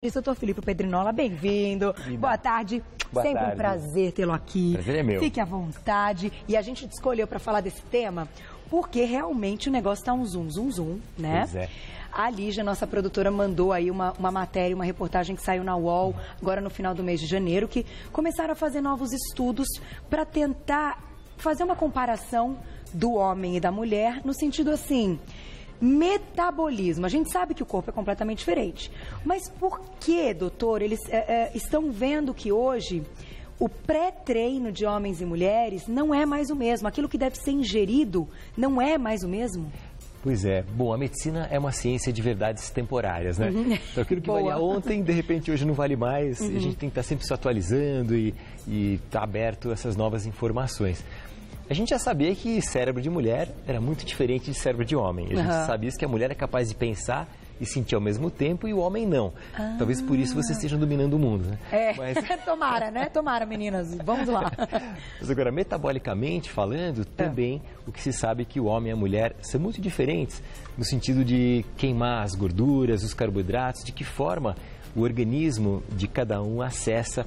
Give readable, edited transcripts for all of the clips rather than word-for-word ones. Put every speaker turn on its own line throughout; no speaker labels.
Doutor Filipe Pedrinola, bem-vindo. Boa tarde. Sempre um prazer tê-lo aqui.
Prazer é meu.
Fique à vontade. E a gente te escolheu para falar desse tema porque realmente o negócio está um zoom, né?
Pois é.
A Lígia, nossa produtora, mandou aí uma matéria, uma reportagem que saiu na UOL agora no final do mês de janeiro, que começaram a fazer novos estudos para tentar fazer uma comparação do homem e da mulher no sentido assim... Metabolismo. A gente sabe que o corpo é completamente diferente. Mas por que, doutor, eles estão vendo que hoje o pré-treino de homens e mulheres não é mais o mesmo? Aquilo que deve ser ingerido não é mais o mesmo?
Pois é. Bom, a medicina é uma ciência de verdades temporárias, né? Então aquilo que valia ontem, de repente hoje não vale mais. A gente tem que estar sempre se atualizando e estar aberto a essas novas informações. A gente já sabia que cérebro de mulher era muito diferente de cérebro de homem. A gente sabia que a mulher é capaz de pensar e sentir ao mesmo tempo e o homem não. Talvez por isso vocês estejam dominando o mundo, né?
Mas... Tomara, né? Tomara, meninas. Vamos lá.
Mas agora, metabolicamente falando, também o que se sabe é que o homem e a mulher são muito diferentes no sentido de queimar as gorduras, os carboidratos, de que forma o organismo de cada um acessa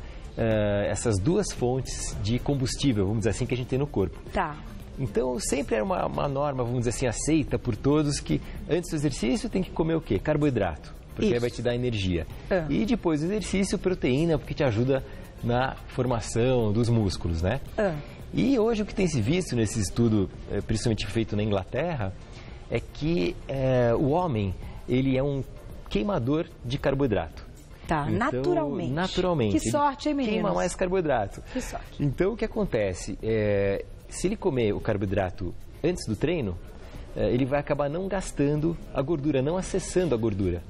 essas duas fontes de combustível, vamos dizer assim, que a gente tem no corpo.
Tá.
Então, sempre era uma norma, vamos dizer assim, aceita por todos que antes do exercício tem que comer o quê? Carboidrato, porque aí vai te dar energia. E depois do exercício, proteína, porque te ajuda na formação dos músculos, né? E hoje o que tem se visto nesse estudo, principalmente feito na Inglaterra, é que o homem, ele é um queimador de carboidrato.
Tá, então,
naturalmente.
Que sorte, hein, meninos?
Queima mais carboidrato.
Que sorte.
Então, o que acontece? Se ele comer o carboidrato antes do treino, ele vai acabar não gastando a gordura, não acessando a gordura.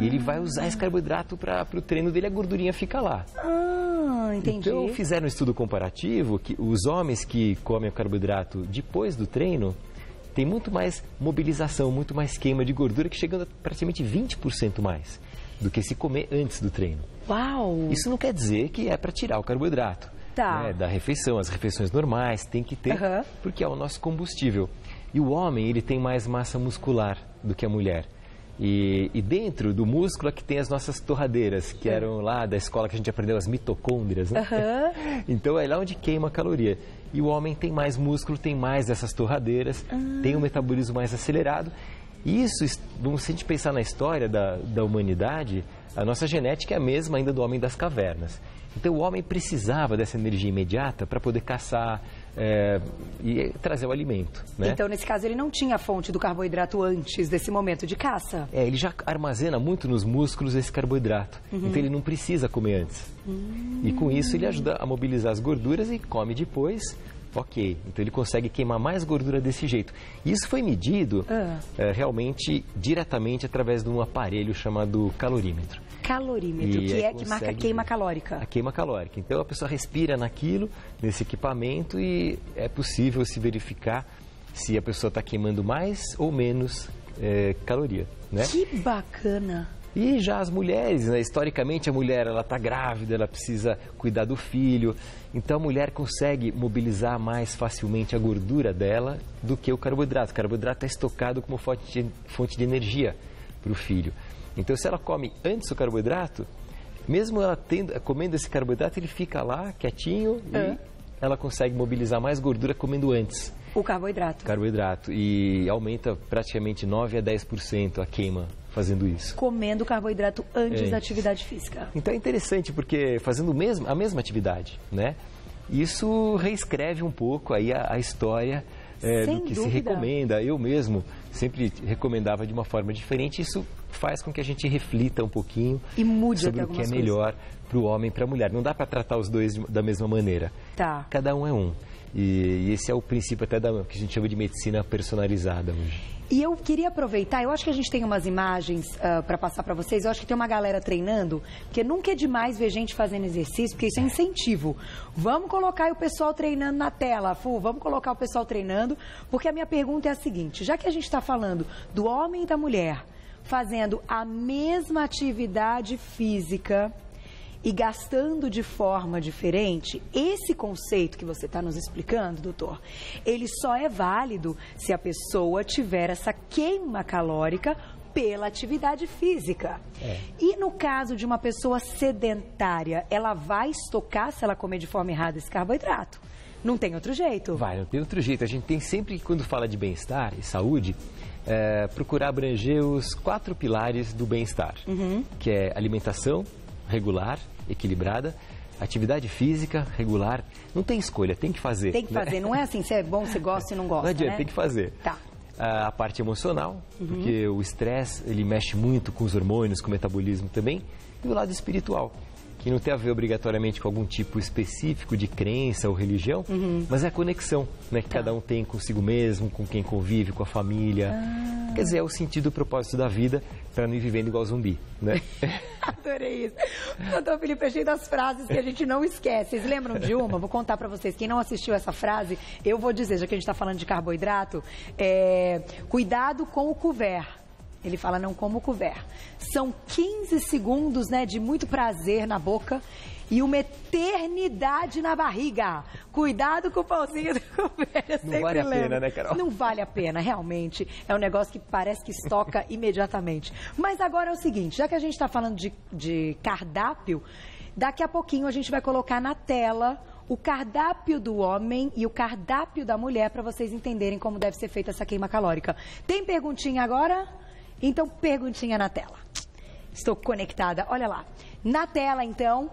E ele vai usar esse carboidrato para o treino dele, a gordurinha fica lá.
Entendi.
Então, fizeram um estudo comparativo que os homens que comem o carboidrato depois do treino têm muito mais mobilização, muito mais queima de gordura, que chegando a praticamente 20% mais do que se comer antes do treino.
Uau!
Isso não quer dizer que é para tirar o carboidrato da refeição. As refeições normais tem que ter, porque é o nosso combustível. E o homem, ele tem mais massa muscular do que a mulher. E dentro do músculo é que tem as nossas torradeiras, que eram lá da escola que a gente aprendeu, as mitocôndrias, né? Então é lá onde queima a caloria. E o homem tem mais músculo, tem mais dessas torradeiras, tem um metabolismo mais acelerado. Isso, se a gente pensar na história da humanidade, a nossa genética é a mesma ainda do homem das cavernas. Então o homem precisava dessa energia imediata para poder caçar e trazer o alimento, né?
Então, nesse caso, ele não tinha a fonte do carboidrato antes desse momento de caça?
Ele já armazena muito nos músculos esse carboidrato. Então ele não precisa comer antes. E com isso ele ajuda a mobilizar as gorduras e come depois. Ok, então ele consegue queimar mais gordura desse jeito. Isso foi medido realmente diretamente através de um aparelho chamado calorímetro.
Calorímetro, que é que marca a queima calórica.
A queima calórica. Então a pessoa respira naquilo, nesse equipamento, e é possível se verificar se a pessoa está queimando mais ou menos caloria, né?
Que bacana!
E já as mulheres, né? Historicamente a mulher ela está grávida, ela precisa cuidar do filho, então a mulher consegue mobilizar mais facilmente a gordura dela do que o carboidrato. O carboidrato é estocado como fonte de energia para o filho. Então se ela come antes o carboidrato, mesmo ela comendo esse carboidrato, ele fica lá quietinho e ela consegue mobilizar mais gordura comendo antes.
O carboidrato.
Carboidrato. E aumenta praticamente 9 a 10% a queima fazendo isso.
Comendo carboidrato antes da atividade física.
Então é interessante porque fazendo a mesma atividade, né? Isso reescreve um pouco aí a história do que se recomenda. Eu mesmo sempre recomendava de uma forma diferente. Isso faz com que a gente reflita um pouquinho
e mude
sobre o que é melhor para o homem e para a mulher. Não dá para tratar os dois da mesma maneira.
Tá.
Cada um é um. E esse é o princípio até que a gente chama de medicina personalizada hoje.
E eu queria aproveitar, eu acho que a gente tem umas imagens para passar para vocês, eu acho que tem uma galera treinando, porque nunca é demais ver gente fazendo exercício, porque isso é incentivo. Vamos colocar aí o pessoal treinando na tela, Fu, vamos colocar o pessoal treinando, porque a minha pergunta é a seguinte, já que a gente está falando do homem e da mulher fazendo a mesma atividade física e gastando de forma diferente, esse conceito que você está nos explicando, doutor, ele só é válido se a pessoa tiver essa queima calórica pela atividade física. E no caso de uma pessoa sedentária, ela vai estocar, se ela comer de forma errada, esse carboidrato? Não tem outro jeito?
Não tem outro jeito. A gente tem sempre, quando fala de bem-estar e saúde, procurar abranger os 4 pilares do bem-estar, que é alimentação regular, equilibrada, atividade física regular. Não tem escolha, tem que fazer.
Tem que fazer, não é assim, se é bom, se gosta e não gosta,
não adianta,
né?
tem que fazer.
Tá.
A parte emocional, porque o estresse, ele mexe muito com os hormônios, com o metabolismo também, e o lado espiritual, que não tem a ver obrigatoriamente com algum tipo específico de crença ou religião, mas é a conexão, né, que cada um tem consigo mesmo, com quem convive, com a família. Quer dizer, é o sentido e o propósito da vida para não ir vivendo igual zumbi, né?
Adorei isso. Doutor Felipe, é cheio das frases que a gente não esquece. Vocês lembram de uma? Vou contar para vocês. Quem não assistiu essa frase, eu vou dizer, já que a gente está falando de carboidrato, cuidado com o couvert. Ele fala, não como o couvert. São 15 segundos, né, de muito prazer na boca e uma eternidade na barriga. Cuidado com o pãozinho do couvert.
Não vale a pena, né, Carol?
Não vale a pena, realmente. É um negócio que parece que estoca imediatamente. Mas agora é o seguinte, já que a gente está falando de cardápio, daqui a pouquinho a gente vai colocar na tela o cardápio do homem e o cardápio da mulher para vocês entenderem como deve ser feita essa queima calórica. Tem perguntinha agora? Então, perguntinha na tela. Estou conectada, olha lá. Na tela, então,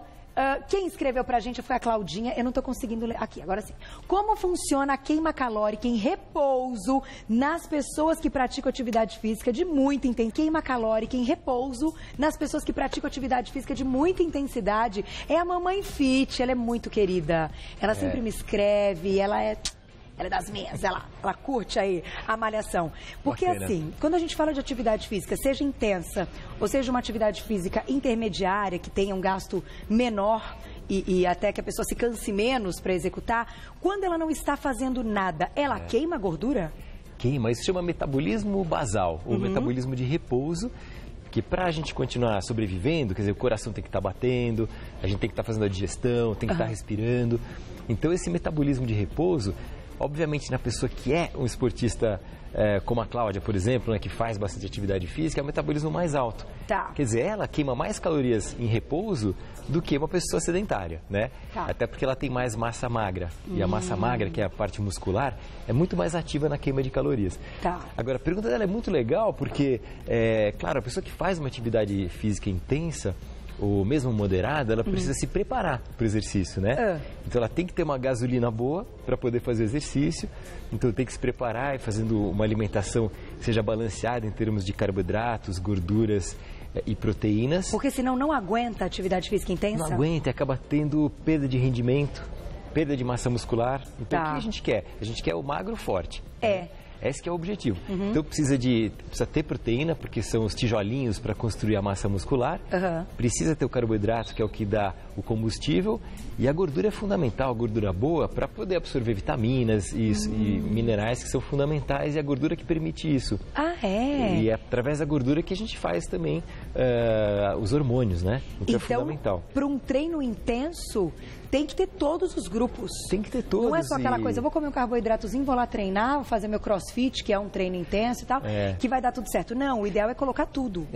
quem escreveu pra gente foi a Claudinha. Eu não estou conseguindo ler. Aqui, agora sim. Como funciona a queima calórica em repouso nas pessoas que praticam atividade física de muita intensidade? Queima calórica em repouso nas pessoas que praticam atividade física de muita intensidade. É a Mamãe Fit, ela é muito querida. Ela sempre me escreve, ela é das minhas, ela curte aí a malhação. Porque assim, quando a gente fala de atividade física, seja intensa ou seja uma atividade física intermediária, que tenha um gasto menor e até que a pessoa se canse menos para executar, quando ela não está fazendo nada, ela queima gordura?
Queima, isso chama metabolismo basal, ou metabolismo de repouso, que para a gente continuar sobrevivendo, quer dizer, o coração tem que estar batendo, a gente tem que estar fazendo a digestão, tem que estar respirando. Então esse metabolismo de repouso, obviamente, na pessoa que é um esportista como a Cláudia, por exemplo, né, que faz bastante atividade física, é o metabolismo mais alto.
Tá.
Quer dizer, ela queima mais calorias em repouso do que uma pessoa sedentária, né?
Tá.
Até porque ela tem mais massa magra. E a massa magra, que é a parte muscular, é muito mais ativa na queima de calorias.
Tá.
Agora, a pergunta dela é muito legal porque, claro, a pessoa que faz uma atividade física intensa, ou mesmo moderada, ela precisa se preparar para o exercício, né? Então ela tem que ter uma gasolina boa para poder fazer o exercício, então tem que se preparar e fazendo uma alimentação que seja balanceada em termos de carboidratos, gorduras e proteínas.
Porque senão não aguenta a atividade física intensa?
Não aguenta, acaba tendo perda de rendimento, perda de massa muscular. Então o que a gente quer? A gente quer o magro forte. Esse que é o objetivo. Então precisa ter proteína, porque são os tijolinhos para construir a massa muscular. Precisa ter o carboidrato, que é o que dá o combustível. E a gordura é fundamental, a gordura boa, para poder absorver vitaminas e minerais que são fundamentais. E a gordura que permite isso. E é através da gordura que a gente faz também os hormônios, né? Então é fundamental.
Para um treino intenso, tem que ter todos os grupos.
Tem que ter todos.
Não é só aquela coisa, eu vou comer um carboidratozinho, vou lá treinar, vou fazer meu crossfit, que é um treino intenso e tal, que vai dar tudo certo. Não, o ideal é colocar tudo.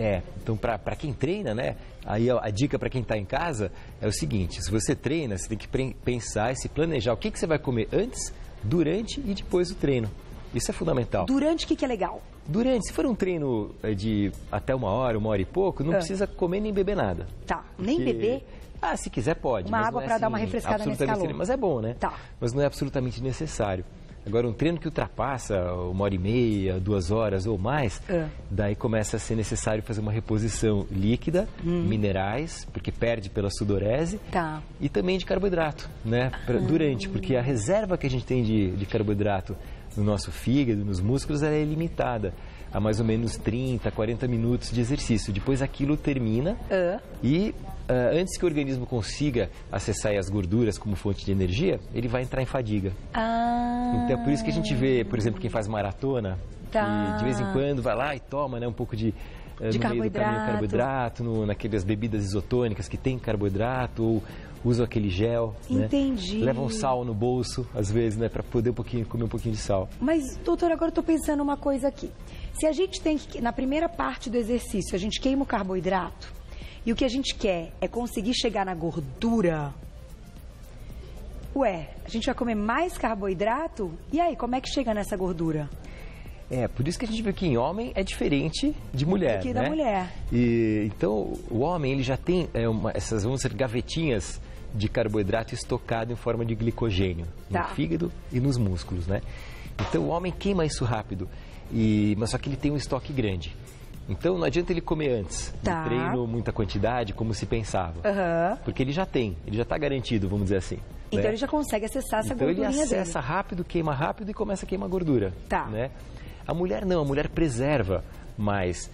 Então para quem treina, né, aí a dica para quem está em casa é o seguinte, se você treina, você tem que pensar e se planejar o que você vai comer antes, durante e depois do treino. Isso é fundamental.
Durante, o que é legal?
Durante, se for um treino de até 1 hora e pouco, não precisa comer nem beber nada.
Tá, nem beber?
Se quiser pode.
Uma água para dar uma refrescada nesse calor.
Mas é bom, né?
Tá.
Mas não é absolutamente necessário. Agora, um treino que ultrapassa 1h30, 2 horas ou mais, daí começa a ser necessário fazer uma reposição líquida, minerais, porque perde pela sudorese, e também de carboidrato, né? Durante, porque a reserva que a gente tem de carboidrato no nosso fígado, nos músculos, ela é limitada a mais ou menos 30, 40 minutos de exercício. Depois aquilo termina e antes que o organismo consiga acessar as gorduras como fonte de energia, ele vai entrar em fadiga. Então é por isso que a gente vê, por exemplo, quem faz maratona, que de vez em quando vai lá e toma, né, um pouco de carboidrato, naquelas bebidas isotônicas que tem carboidrato, ou usam aquele gel,
Entendi.
Né? Levam sal no bolso, às vezes, né, para poder comer um pouquinho de sal.
Mas, doutor, agora eu estou pensando uma coisa aqui. Se a gente tem que, na primeira parte do exercício, a gente queima o carboidrato e o que a gente quer é conseguir chegar na gordura, ué, a gente vai comer mais carboidrato? E aí, como é que chega nessa gordura?
Por isso que a gente vê que em homem é diferente de mulher,
aqui
né?
Da mulher.
E, então, o homem, ele já tem essas, vamos dizer, gavetinhas de carboidrato estocado em forma de glicogênio no fígado e nos músculos, né? Então, o homem queima isso rápido, mas só que ele tem um estoque grande. Então, não adianta ele comer antes do treino muita quantidade, como se pensava. Porque ele já está garantido, vamos dizer assim.
Então,
né?
ele já consegue acessar essa gordurinha dele.
Então, ele acessa rápido, queima rápido e começa a queimar gordura. Né? A mulher não, a mulher preserva mais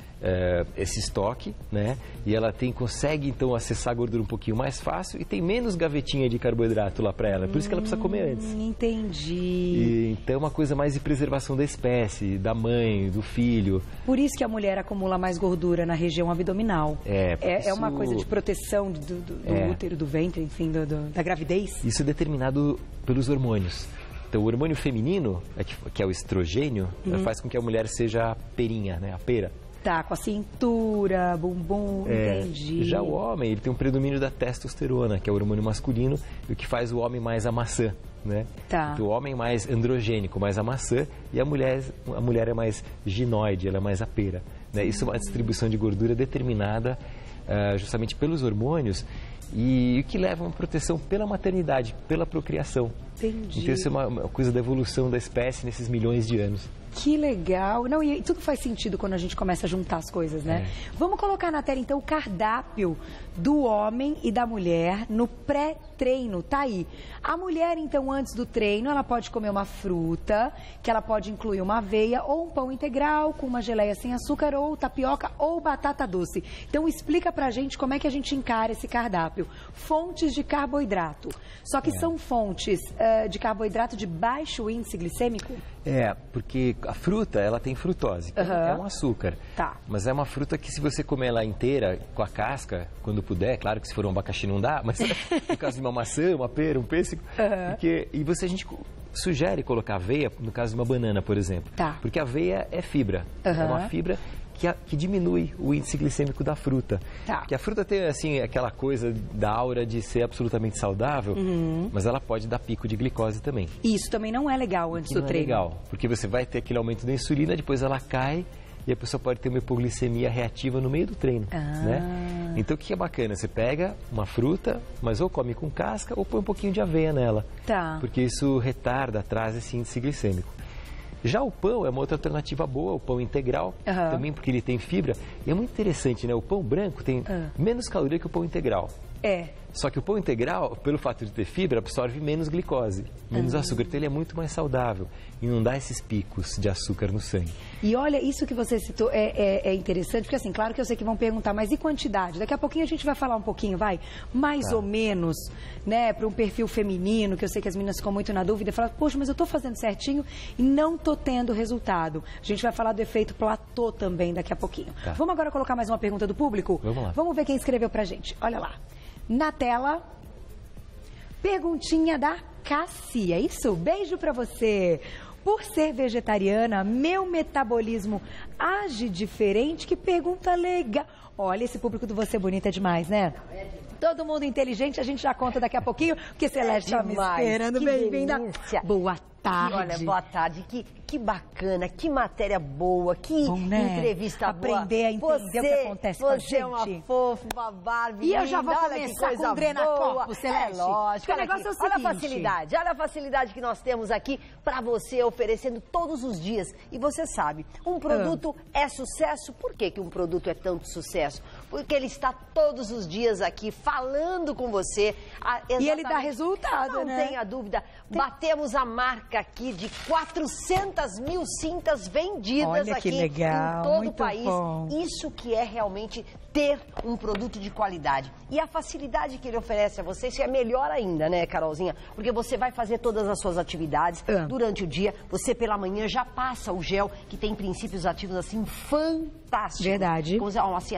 esse estoque, né? E ela consegue, então, acessar a gordura um pouquinho mais fácil e tem menos gavetinha de carboidrato lá para ela. Por isso que ela precisa comer antes.
Entendi.
Então, é uma coisa mais de preservação da espécie, da mãe, do filho.
Por isso que a mulher acumula mais gordura na região abdominal. É uma coisa de proteção do útero, do ventre, enfim, da gravidez.
Isso é determinado pelos hormônios. Então, o hormônio feminino, que é o estrogênio, faz com que a mulher seja a perinha, né? A pera.
Com a cintura, bumbum, entendi.
Já o homem, ele tem um predomínio da testosterona, que é o hormônio masculino, o que faz o homem mais a maçã, né? Então, o homem mais androgênico, mais a maçã, e a mulher é mais ginoide, ela é mais a pera. Né? Isso é uma distribuição de gordura determinada justamente pelos hormônios e que leva a uma proteção pela maternidade, pela procriação.
Entendi.
Então, isso é uma coisa da evolução da espécie nesses milhões de anos.
Que legal. Não, e tudo faz sentido quando a gente começa a juntar as coisas, né? Vamos colocar na tela, então, o cardápio do homem e da mulher no pré-treino. Tá aí. A mulher, então, antes do treino, ela pode comer uma fruta, que ela pode incluir uma aveia ou um pão integral com uma geleia sem açúcar ou tapioca ou batata doce. Então, explica pra gente como é que a gente encara esse cardápio. Fontes de carboidrato. Só que são fontes de carboidrato de baixo índice glicêmico?
Porque a fruta, ela tem frutose, que é um açúcar. Mas é uma fruta que se você comer ela inteira, com a casca, quando puder, claro que se for um abacaxi não dá, mas no caso de uma maçã, uma pera, um pêssego, a gente sugere colocar aveia, no caso de uma banana, por exemplo. Porque a aveia é fibra, é uma fibra que diminui o índice glicêmico da fruta. Porque a fruta tem, assim, aquela coisa da aura de ser absolutamente saudável, mas ela pode dar pico de glicose também.
Isso também não é legal antes do treino.
Não é legal, porque você vai ter aquele aumento da insulina, depois ela cai e a pessoa pode ter uma hipoglicemia reativa no meio do treino, né? Então, o que é bacana? Você pega uma fruta, mas ou come com casca ou põe um pouquinho de aveia nela. Porque isso retarda, traz esse índice glicêmico. Já o pão é uma outra alternativa boa, o pão integral, também porque ele tem fibra. E é muito interessante, né? O pão branco tem menos caloria que o pão integral. Só que o pão integral, pelo fato de ter fibra, absorve menos glicose, menos açúcar. Então ele é muito mais saudável e não dá esses picos de açúcar no sangue.
E olha, isso que você citou é interessante, porque assim, claro que eu sei que vão perguntar, mas e quantidade? Daqui a pouquinho a gente vai falar um pouquinho, mais ou menos, né, para um perfil feminino, que eu sei que as meninas ficam muito na dúvida, falam, poxa, mas eu estou fazendo certinho e não estou tendo resultado. A gente vai falar do efeito platô também daqui a pouquinho. Vamos agora colocar mais uma pergunta do público?
Vamos lá.
Vamos ver quem escreveu pra gente. Olha lá. Na tela, perguntinha da Cassi, é isso? Beijo pra você. Por ser vegetariana, meu metabolismo age diferente? Que pergunta legal. Olha, esse público do Você Bonita é demais, né? Todo mundo inteligente, a gente já conta daqui a pouquinho, porque Celeste está me esperando. Bem-vinda. Boa tarde.
Olha, boa tarde. Que bacana, que matéria boa, que
bom, né?
Entrevista boa.
Aprender a entender o que acontece com a gente.
Você é uma fofa, uma Barbie.
E eu já vou começar com o Drena Corpo, Celeste.
Lógico.
O negócio é o seguinte.
Olha a facilidade que nós temos aqui para você, oferecendo todos os dias. E você sabe, um produto é sucesso. Por que um produto é tanto sucesso? Porque ele está todos os dias aqui falando com você.
E ele dá resultado,
não,
né?
Não tenha dúvida. Batemos a marca aqui de 400 mil cintas vendidas.
Olha,
aqui
legal,
em todo
muito
o país.
Bom.
Isso que é realmente ter ter um produto de qualidade. E a facilidade que ele oferece a vocês é melhor ainda, né, Carolzinha? Porque você vai fazer todas as suas atividades durante o dia. Você, pela manhã, já passa o gel, que tem princípios ativos, assim, fantásticos.
Verdade.
Como assim,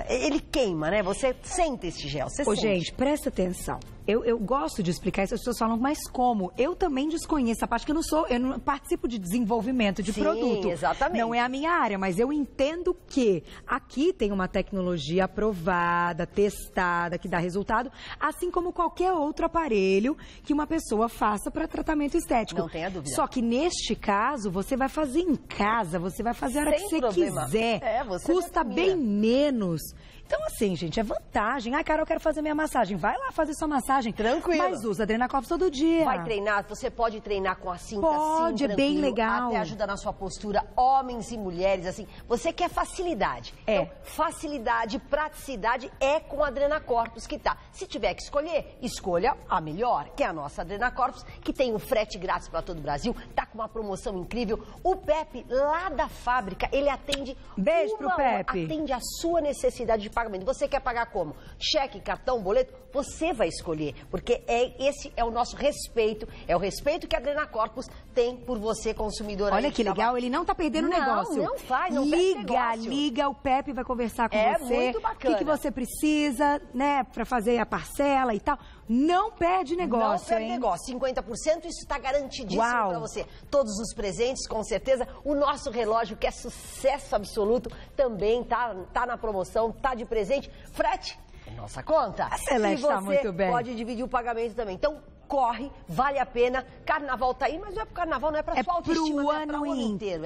ele queima, né? Você sente esse gel, você sente.
Gente, presta atenção. Eu gosto de explicar isso, as pessoas falam, mas como? Eu também desconheço a parte que eu não participo de desenvolvimento de produto.
Exatamente.
Não é a minha área, mas eu entendo que aqui tem uma tecnologia aprovada, testada, que dá resultado, assim como qualquer outro aparelho que uma pessoa faça para tratamento estético.
Não tenha dúvida.
Só que neste caso, você vai fazer em casa, você vai fazer a hora que você quiser. Custa bem menos. Então, assim, gente, é vantagem. Ai, Carol, eu quero fazer minha massagem. Vai lá fazer sua massagem.
Tranquilo.
Mas usa Adrenacorpus todo dia.
Vai treinar, você pode treinar com a cinta
Pode,
assim,
é bem legal.
Até ajuda na sua postura, homens e mulheres, assim. Você quer facilidade. Então, facilidade, praticidade é com a Adrenacorpus que tá. Se tiver que escolher, escolha a melhor, que é a nossa Adrenacorpus, que tem um frete grátis para todo o Brasil, tá com uma promoção incrível. O Pepe, lá da fábrica, ele atende...
Beijo pro Pepe.
Atende a sua necessidade de pagamento. Você quer pagar como? Cheque, cartão, boleto? Você vai escolher, porque esse é o nosso respeito, é o respeito que a Adrenacorpus tem por você, consumidor.
Olha que legal, ele não tá perdendo negócio.
Não faz, não perde negócio.
Liga, o Pepe vai conversar com você.
É muito bacana.
O que você precisa, né, pra fazer a parcela e tal. Não perde negócio,
Não perde negócio. 50%, isso está garantidíssimo para você. Todos os presentes, com certeza. O nosso relógio, que é sucesso absoluto, também tá na promoção, tá de presente. Frete, é nossa conta.
A Celeste tá muito bem.
E você pode dividir o pagamento também. Então, corre, vale a pena. Carnaval tá aí, mas não é pro carnaval, não é pra sua autoestima,
pro ano inteiro.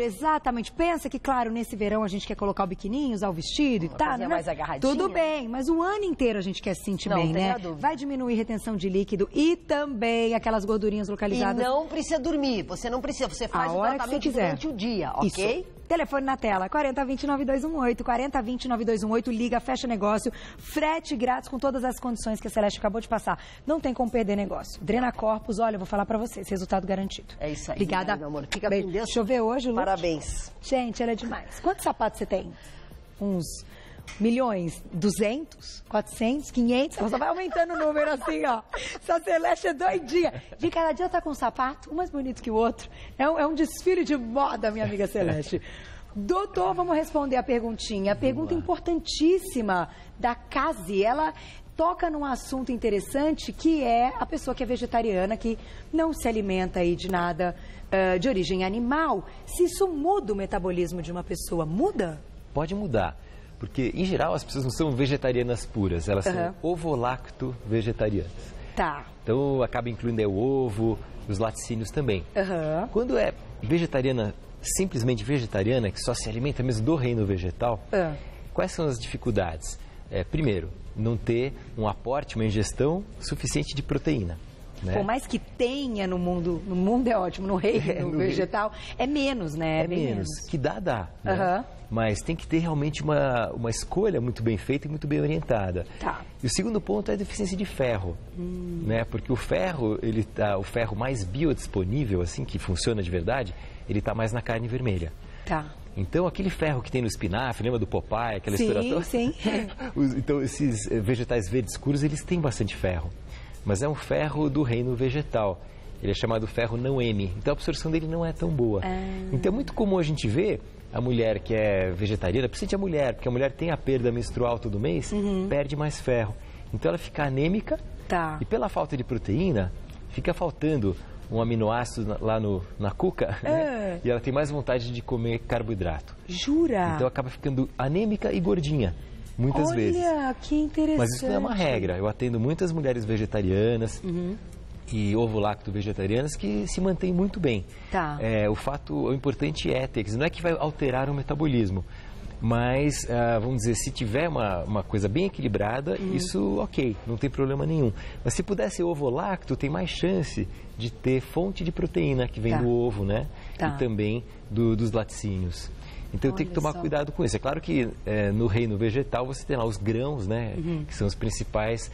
Exatamente. Pensa que, claro, nesse verão a gente quer colocar o biquininho, usar o vestido e tal, né?
Mais agarradinha.
Tudo bem, mas o ano inteiro a gente quer se sentir bem, né? Vai diminuir retenção de líquido e também aquelas gordurinhas localizadas.
E não precisa dormir, você não precisa, você faz o tratamento durante o dia, ok?
Isso. Telefone na tela, 4020-9218, 4020-9218, liga, fecha negócio, frete grátis com todas as condições que a Celeste acabou de passar. Não tem como perder negócio. Adrenacorpus, olha, eu vou falar pra vocês, resultado garantido.
É isso aí.
Obrigada.
Meu amor. Fica com Deus.
Deixa eu ver hoje, Lu.
Parabéns.
Gente, ela é demais. Quantos sapatos você tem? Uns milhões? 200? 400? 500? Ela só vai aumentando o número assim, ó. Essa Celeste é doidinha. De cada dia tá com um sapato, um mais bonito que o outro. É um desfile de moda, minha amiga Celeste. Doutor, vamos responder a perguntinha. A pergunta importantíssima da Casi. Ela toca num assunto interessante, que é a pessoa que é vegetariana, que não se alimenta aí de nada de origem animal. Se isso muda o metabolismo de uma pessoa, muda?
Pode mudar. Porque, em geral, as pessoas não são vegetarianas puras, elas são ovo-lacto-vegetarianas.
Tá.
Então, acaba incluindo o ovo, os laticínios também. Quando é vegetariana, simplesmente vegetariana, que só se alimenta mesmo do reino vegetal, quais são as dificuldades? Primeiro, não ter um aporte, uma ingestão suficiente de proteína. Né?
Por mais que tenha no mundo é ótimo, no reino vegetal, é menos, né?
É menos. Que dá. Né? Mas tem que ter realmente uma escolha muito bem feita e muito bem orientada.
Tá.
E o segundo ponto é a deficiência de ferro. Né? Porque o ferro, o ferro mais biodisponível, assim, que funciona de verdade, ele está mais na carne vermelha.
Tá.
Então, aquele ferro que tem no espinafre, lembra do Popeye, aquela história toda?
Sim.
Então, esses vegetais verdes escuros, eles têm bastante ferro. Mas é um ferro do reino vegetal. Ele é chamado ferro não M. Então, a absorção dele não é tão boa. Então, é muito comum a gente ver a mulher que é vegetariana, principalmente a mulher, porque a mulher tem a perda menstrual todo mês, perde mais ferro. Então, ela fica anêmica e pela falta de proteína, fica faltando um aminoácido lá na cuca, né? E ela tem mais vontade de comer carboidrato.
Jura?
Então, acaba ficando anêmica e gordinha. Muitas vezes.
Olha, que interessante.
Mas isso não é uma regra. Eu atendo muitas mulheres vegetarianas e ovo-lacto vegetarianas que se mantêm muito bem.
Tá.
O importante é ter, não é que vai alterar o metabolismo, mas, vamos dizer, se tiver uma coisa bem equilibrada, isso ok, não tem problema nenhum. Mas se puder ser ovo-lacto, tem mais chance de ter fonte de proteína que vem do ovo, né? E também dos laticínios. Então tem que tomar cuidado com isso. É claro que no reino vegetal você tem lá os grãos, né? Que são os principais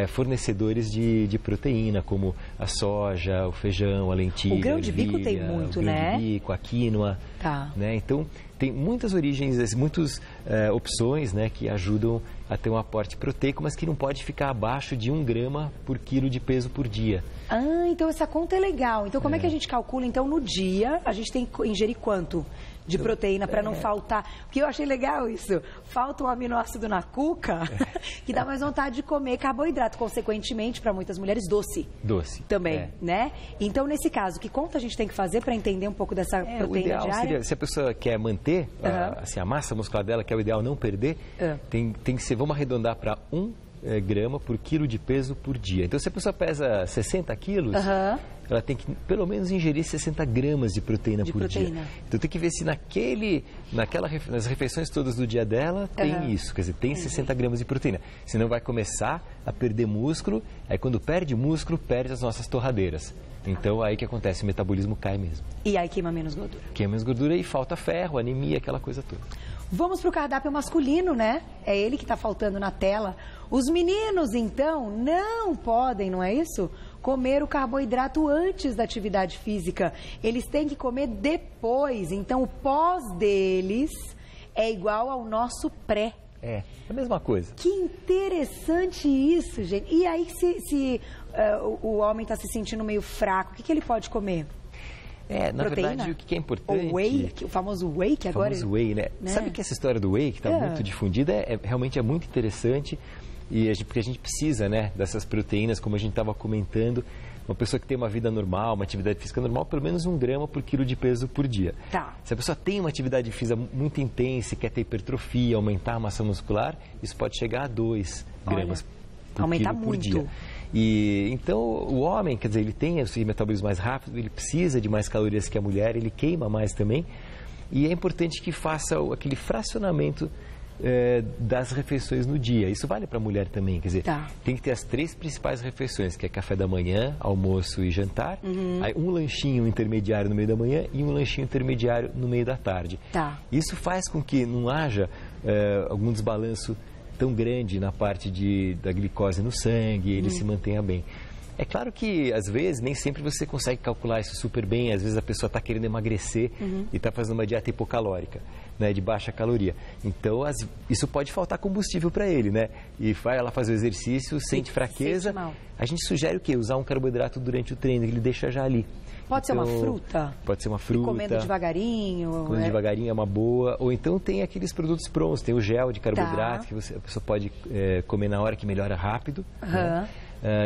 fornecedores de proteína, como a soja, o feijão, a lentilha.
O grão de bico tem muito,
o grão
né?
de bico, a quinoa.
Tá.
Né? Então tem muitas origens, muitas opções, né, que ajudam a ter um aporte proteico, mas que não pode ficar abaixo de 1 grama por quilo de peso por dia.
Ah, então essa conta é legal. Então como é que a gente calcula? Então no dia a gente tem que ingerir quanto de proteína para não faltar? Porque eu achei legal isso. Falta um aminoácido na cuca que dá mais vontade de comer carboidrato. Consequentemente, para muitas mulheres, doce.
Doce.
Também, né? Então, nesse caso, que conta a gente tem que fazer para entender um pouco dessa proteína
o ideal
diária?
Seria, se a pessoa quer manter assim, a massa muscular dela, que é o ideal não perder, tem que ser, vamos arredondar para 1 grama por quilo de peso por dia. Então, se a pessoa pesa 60 quilos, ela tem que pelo menos ingerir 60 gramas de proteína por dia. Então, tem que ver se nas refeições todas do dia dela tem isso, quer dizer, tem 60 gramas de proteína. Senão vai começar a perder músculo, aí quando perde músculo, perde as nossas torradeiras. Então, aí que acontece, o metabolismo cai mesmo.
E aí queima menos gordura.
Queima menos gordura e falta ferro, anemia, aquela coisa toda.
Vamos para o cardápio masculino, né? É ele que está faltando na tela. Os meninos, então, não podem, não é isso? Comer o carboidrato antes da atividade física. Eles têm que comer depois. Então, o pós deles é igual ao nosso pré.
É a mesma coisa.
Que interessante isso, gente. E aí, se o homem está se sentindo meio fraco, o que ele pode comer?
Na verdade, o que é importante...
O whey, o famoso whey que agora...
O famoso whey, né? Sabe que essa história do whey, que está muito difundida, realmente é muito interessante, porque a gente precisa, né, dessas proteínas, como a gente estava comentando. Uma pessoa que tem uma vida normal, uma atividade física normal, pelo menos 1 grama por quilo de peso por dia. Se a pessoa tem uma atividade física muito intensa e quer ter hipertrofia, aumentar a massa muscular, isso pode chegar a 2 gramas por quilo por dia. E então o homem, quer dizer, ele tem esse metabolismo mais rápido, ele precisa de mais calorias que a mulher, ele queima mais também. E é importante que faça aquele fracionamento das refeições no dia. Isso vale para a mulher também, quer dizer, tem que ter as 3 principais refeições, que é café da manhã, almoço e jantar, aí um lanchinho intermediário no meio da manhã e um lanchinho intermediário no meio da tarde. Isso faz com que não haja algum desbalanço tão grande na parte da glicose no sangue, ele se mantenha bem. É claro que, às vezes, nem sempre você consegue calcular isso super bem. Às vezes a pessoa está querendo emagrecer e está fazendo uma dieta hipocalórica, né, de baixa caloria. Então, isso pode faltar combustível para ele, né? E vai lá fazer o exercício, sente fraqueza. A gente sugere o quê? Usar um carboidrato durante o treino, que ele deixa já ali.
Pode ser uma fruta?
Pode ser uma fruta.
E comendo devagarinho.
Comendo devagarinho é uma boa. Ou então tem aqueles produtos prontos. Tem o gel de carboidrato, que a pessoa pode comer na hora, que melhora rápido. Né?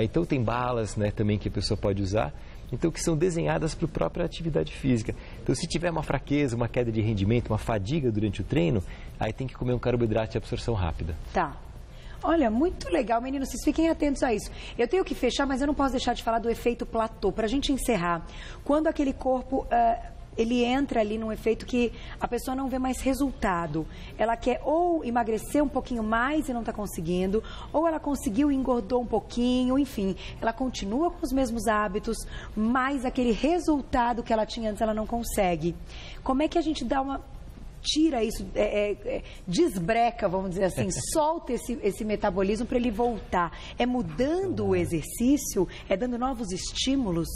Então tem balas, né, também que a pessoa pode usar. Então, que são desenhadas para a própria atividade física. Então, se tiver uma fraqueza, uma queda de rendimento, uma fadiga durante o treino, aí tem que comer um carboidrato de absorção rápida.
Olha, muito legal, meninos, vocês fiquem atentos a isso. Eu tenho que fechar, mas eu não posso deixar de falar do efeito platô. Para a gente encerrar, quando aquele corpo, ele entra ali num efeito que a pessoa não vê mais resultado. Ela quer ou emagrecer um pouquinho mais e não está conseguindo, ou ela conseguiu e engordou um pouquinho, enfim. Ela continua com os mesmos hábitos, mas aquele resultado que ela tinha antes ela não consegue. Como é que a gente tira isso, desbreca, vamos dizer assim, solta esse metabolismo para ele voltar? É mudando o exercício? É dando novos estímulos?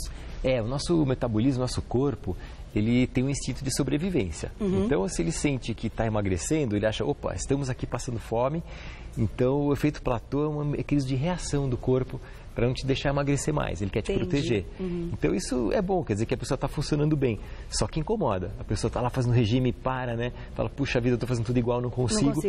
O nosso metabolismo, nosso corpo, ele tem um instinto de sobrevivência. Então, se ele sente que está emagrecendo, ele acha, opa, estamos aqui passando fome. Então, o efeito platô é um mecanismo de reação do corpo para não te deixar emagrecer mais, ele quer te proteger. Então isso é bom, quer dizer que a pessoa está funcionando bem, só que incomoda. A pessoa está lá fazendo regime e para, né? Fala, puxa vida, eu estou fazendo tudo igual, não consigo.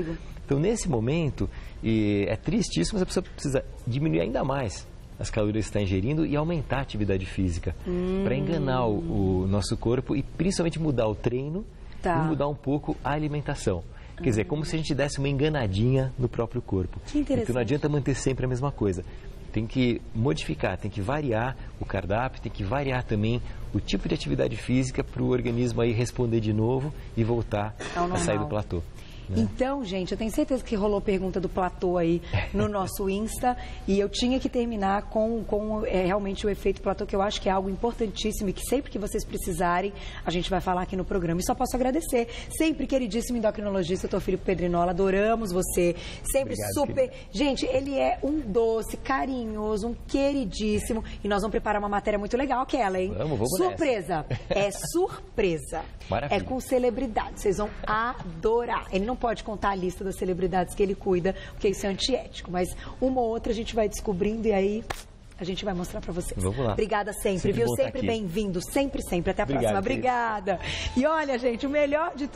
Então nesse momento, é triste isso, mas a pessoa precisa diminuir ainda mais as calorias que está ingerindo e aumentar a atividade física, para enganar o nosso corpo e principalmente mudar o treino e mudar um pouco a alimentação. Quer dizer, como se a gente desse uma enganadinha no próprio corpo.
Que interessante.
Então não adianta manter sempre a mesma coisa. Tem que modificar, tem que variar o cardápio, tem que variar também o tipo de atividade física para o organismo aí responder de novo e voltar a sair do platô. né?
Então, gente, eu tenho certeza que rolou pergunta do platô aí no nosso Insta e eu tinha que terminar com realmente o efeito platô, que eu acho que é algo importantíssimo e que sempre que vocês precisarem, a gente vai falar aqui no programa. E só posso agradecer. Sempre, queridíssimo endocrinologista, Dr. Filipe Pedrinola, adoramos você. Sempre
Obrigado,
super... Querido. Gente, ele é um doce, carinhoso, um queridíssimo. E nós vamos preparar uma matéria muito legal, aquela, hein?
Vamos
surpresa. É surpresa.
Maravilha.
É com celebridades. Vocês vão adorar. Ele não pode contar a lista das celebridades que ele cuida, porque isso é antiético. Mas uma ou outra a gente vai descobrindo e aí a gente vai mostrar pra vocês.
Vamos lá.
Obrigada sempre, viu? Sempre bem-vindo. Sempre, sempre. Até a próxima. Obrigada. E olha, gente, o melhor de tudo